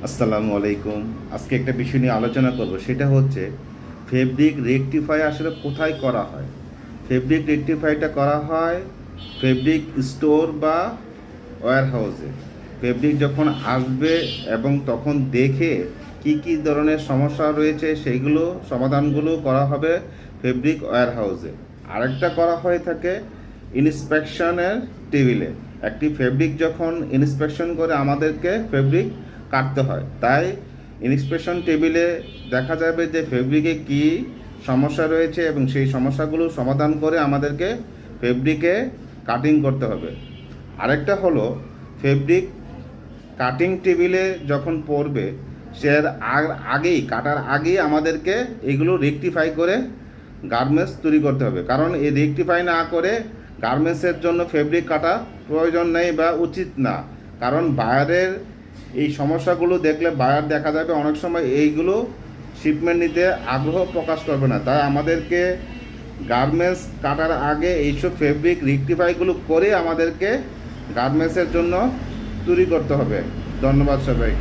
আসসালামু আলাইকুম। আজকে একটা বিষয় নিয়ে আলোচনা করব, সেটা হচ্ছে ফেব্রিক রেকটিফাই আসলে কোথায় করা হয়। ফেব্রিক রেকটিফাইটা করা হয় ফেব্রিক স্টোর বা ওয়্যার হাউসে। ফেব্রিক যখন আসবে এবং তখন দেখে কি কি ধরনের সমস্যা রয়েছে সেইগুলো সমাধানগুলো করা হবে ফেব্রিক ওয়্যার হাউসে। আরেকটা করা হয়ে থাকে ইন্সপেকশনের টেবিলে। একটি ফেব্রিক যখন ইন্সপেকশন করে আমাদেরকে ফেব্রিক কাটতে হয়, তাই ইন্সপেকশন টেবিলে দেখা যাবে যে ফেব্রিকে কি সমস্যা রয়েছে এবং সেই সমস্যাগুলো সমাধান করে আমাদেরকে ফেব্রিকে কাটিং করতে হবে। আরেকটা হলো ফেব্রিক কাটিং টেবিলে যখন পড়বে সে আগেই কাটার আগেই আমাদেরকে এগুলো রেকটিফাই করে গার্মেন্টস তৈরি করতে হবে, কারণ এই রেকটিফাই না করে গার্মেন্টসের জন্য ফেব্রিক কাটা প্রয়োজন নেই বা উচিত না। কারণ বায়ারের এই সমস্যাগুলো দেখলে বায়ার দেখা যাবে অনেক সময় এইগুলো শিপমেন্ট নিতে আগ্রহ প্রকাশ করবে না। তাই আমাদেরকে গার্মেন্টস কাটার আগে এইসব ফেব্রিক রেকটিফাইগুলো করে আমাদেরকে গার্মেন্টসের জন্য তৈরি করতে হবে। ধন্যবাদ সবাই।